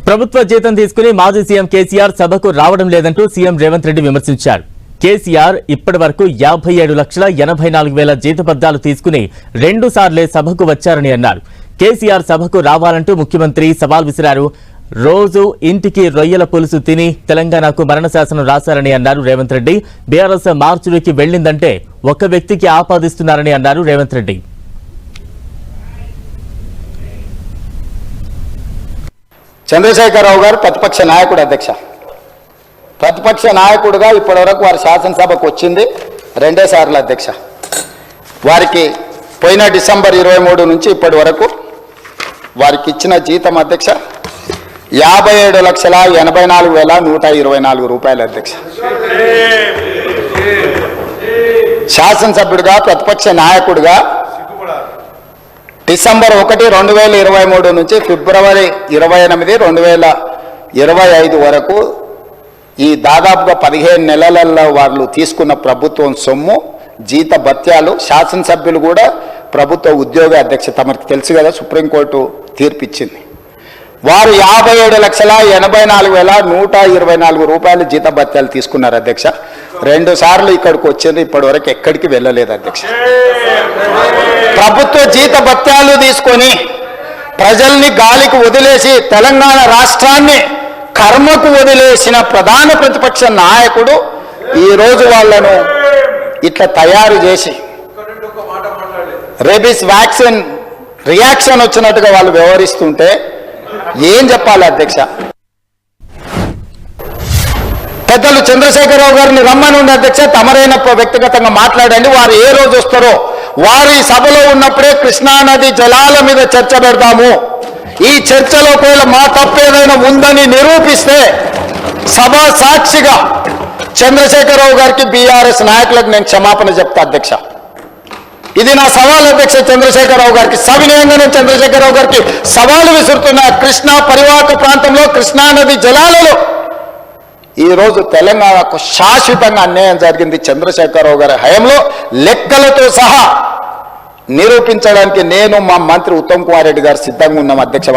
ప్రభుత్వ జీతం తీసుకుని మాజీ సీఎం కేసీఆర్ సభకు రావడం లేదంటూ సీఎం రేవంత్ రెడ్డి విమర్శించారు. కేసీఆర్ ఇప్పటివరకు 57,84,000 జీతపద్దాలు తీసుకుని 2 సార్లే సభకు వచ్చారని అన్నారు. కేసీఆర్ సభకు రావాలంటూ ముఖ్యమంత్రి సవాల్ విసిరారు. రోజు ఇంటికి రొయ్యల పులుసు తిని తెలంగాణకు మరణ శాసనం రాశారని అన్నారు రేవంత్ రెడ్డి. బీఆర్ఎస్ మార్చుడికి వెళ్లిందంటే ఒక వ్యక్తికి ఆపాదిస్తున్నారని అన్నారు రేవంత్ రెడ్డి. చంద్రశేఖరరావు గారు ప్రతిపక్ష నాయకుడు అధ్యక్ష. ప్రతిపక్ష నాయకుడుగా ఇప్పటివరకు వారి శాసనసభకు వచ్చింది 2 సార్లు అధ్యక్ష. వారికి పోయిన డిసెంబర్ 23 నుంచి ఇప్పటి వరకు వారికి ఇచ్చిన జీతం అధ్యక్ష 57,84,124 రూపాయలు అధ్యక్ష. శాసనసభ్యుడిగా ప్రతిపక్ష నాయకుడిగా డిసెంబర్ 1, 2023 నుంచి ఫిబ్రవరి 28, 2025 వరకు ఈ దాదాపుగా 15 నెలలలో వాళ్ళు తీసుకున్న ప్రభుత్వం సొమ్ము, జీత భత్యాలు, శాసనసభ్యులు కూడా ప్రభుత్వ ఉద్యోగ అధ్యక్ష తమకు తెలుసు కదా, సుప్రీంకోర్టు తీర్పిచ్చింది. వారు 57,84,124 రూపాయలు జీత భత్యాలు తీసుకున్నారు అధ్యక్ష. 2 సార్లు ఇక్కడికి వచ్చింది, ఇప్పటి వరకు ఎక్కడికి వెళ్ళలేదు అధ్యక్ష. ప్రభుత్వ జీత భత్యాలు తీసుకొని ప్రజల్ని గాలికి వదిలేసి తెలంగాణ రాష్ట్రాన్ని కర్మకు వదిలేసిన ప్రధాన ప్రతిపక్ష నాయకుడు ఈరోజు వాళ్ళను ఇట్లా తయారు చేసి రేబీస్ వ్యాక్సిన్ రియాక్షన్ వచ్చినట్టుగా వాళ్ళు వ్యవహరిస్తుంటే ఏం చెప్పాలి అధ్యక్ష? పెద్దలు చంద్రశేఖరరావు గారిని రమ్మని ఉంది అధ్యక్ష. తమరైన వ్యక్తిగతంగా మాట్లాడండి. వారు ఏ రోజు వస్తారో వారు ఈ సభలో ఉన్నప్పుడే కృష్ణానది జలాల మీద చర్చ పెడతాము. ఈ చర్చలో ఒకవేళ మా తప్పేదైనా ఉందని నిరూపిస్తే సభా సాక్షిగా చంద్రశేఖరరావు గారికి, బీఆర్ఎస్ నాయకులకు నేను క్షమాపణ చెప్తా అధ్యక్ష. ఇది నా సవాల్ అధ్యక్ష. చంద్రశేఖరరావు గారికి సవినయంగా నేను చంద్రశేఖరరావు గారికి సవాలు విసురుతున్నా. కృష్ణా పరివాహక ప్రాంతంలో కృష్ణానది జలాలలో ఈరోజు తెలంగాణకు శాశ్వతంగా అన్యాయం జరిగింది చంద్రశేఖరరావు గారి హయాంలో, లెక్కలతో సహా నిరూపించడానికి నేను, మా మంత్రి ఉత్తమ్ కుమార్ రెడ్డి గారు సిద్ధంగా ఉన్నాం అధ్యక్ష.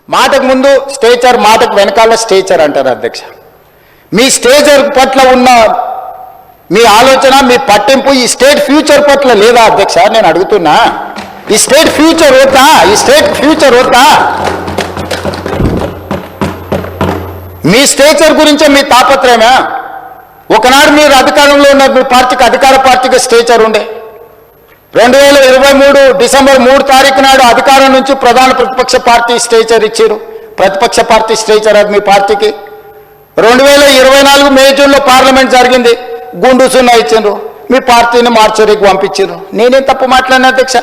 మాటకు ముందు స్టేచర్, మాటకు వెనకాల స్టేచర్ అంటారు అధ్యక్ష. మీ స్టేచర్ పట్ల ఉన్న మీ ఆలోచన, మీ పట్టింపు ఈ స్టేట్ ఫ్యూచర్ పట్ల లేదా అధ్యక్ష? నేను అడుగుతున్నా, ఈ స్టేట్ ఫ్యూచర్ వద్దా? ఈ స్టేట్ ఫ్యూచర్ వద్దా? మీ స్టేచర్ గురించే మీ తాపత్రయమా? ఒకనాడు మీరు అధికారంలో ఉన్న మీ పార్టీకి, అధికార పార్టీకి స్టేచర్ ఉండే. 2023 డిసెంబర్ 3 తారీఖు నాడు అధికారం నుంచి ప్రధాన ప్రతిపక్ష పార్టీ స్టేచర్ ఇచ్చారు. ప్రతిపక్ష పార్టీ స్టేచర్ అది మీ పార్టీకి. 2024 మే, జూన్లో పార్లమెంట్ జరిగింది, గుండు సున్నా ఇచ్చిండ్రు, మీ పార్టీని మార్చరీకి పంపించారు. నేనేం తప్పు మాట్లాడిన అధ్యక్ష?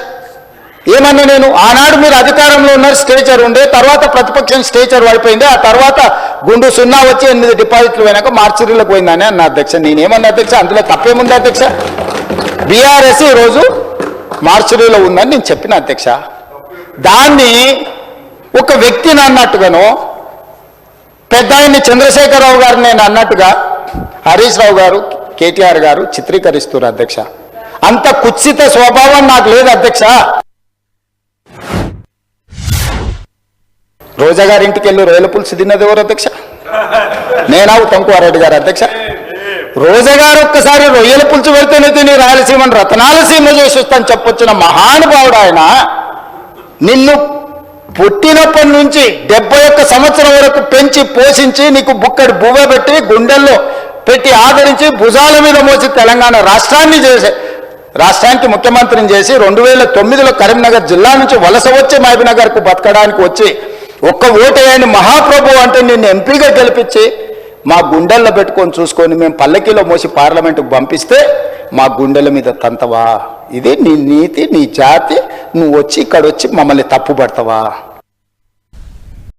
ఏమన్నా నేను? ఆనాడు మీరు అధికారంలో ఉన్నారు, స్టేచర్ ఉండే, తర్వాత ప్రతిపక్షం స్టేచర్ పడిపోయింది, ఆ తర్వాత గుండు సున్నా వచ్చి 8 డిపాజిట్లు పోయినాక మార్చరీలకు పోయిందని అన్న అధ్యక్ష. నేనేమన్నా అధ్యక్ష? అందులో తప్పేముంది అధ్యక్ష? బీఆర్ఎస్ ఈరోజు మార్చరీలో ఉందని నేను చెప్పిన అధ్యక్ష. దాన్ని ఒక వ్యక్తిని అన్నట్టుగాను, పెద్ద ఆయన్ని చంద్రశేఖరరావు గారిని నేను అన్నట్టుగా హరీష్ రావు గారు, కేటీఆర్ గారు చిత్రీకరిస్తున్నారు అధ్యక్ష. అంత కుత్సిత స్వభావం నాకు లేదు అధ్యక్ష. రోజా గారి ఇంటికి వెళ్ళి రొయ్యల పులుసు తిన్నది ఎవరు అధ్యక్ష? నేనా ఉత్తమ్ కుమార్ రెడ్డి గారు అధ్యక్ష? రోజా గారు ఒక్కసారి రొయ్యల పులుసు పెడితేనే తిని రాయలసీమను రతనాలసీమ చేసి వస్తాను చెప్పొచ్చిన మహానుభావుడు ఆయన. నిన్ను పుట్టినప్పటి నుంచి 71 సంవత్సరం వరకు పెంచి పోషించి నీకు బుక్కడి బువ్వ పెట్టి గుండెల్లో పెట్టి ఆదరించి భుజాల మీద మోసి తెలంగాణ రాష్ట్రాన్ని చేసే, రాష్ట్రానికి ముఖ్యమంత్రిని చేసి 2009లో కరీంనగర్ జిల్లా నుంచి వలస వచ్చి మహబూబ్నగర్కు బతకడానికి వచ్చి ఒక్క ఓటేయని మహాప్రభు అంటే నిన్ను ఎంపీగా గెలిపించి మా గుండెల్లో పెట్టుకొని చూసుకొని మేము పల్లకీలో మోసి పార్లమెంటుకు పంపిస్తే మా గుండెల మీద తంతవా? ఇది నీ నీతి, నీ జాతి. నువ్వు వచ్చి ఇక్కడ వచ్చి మమ్మల్ని తప్పు పడతావా?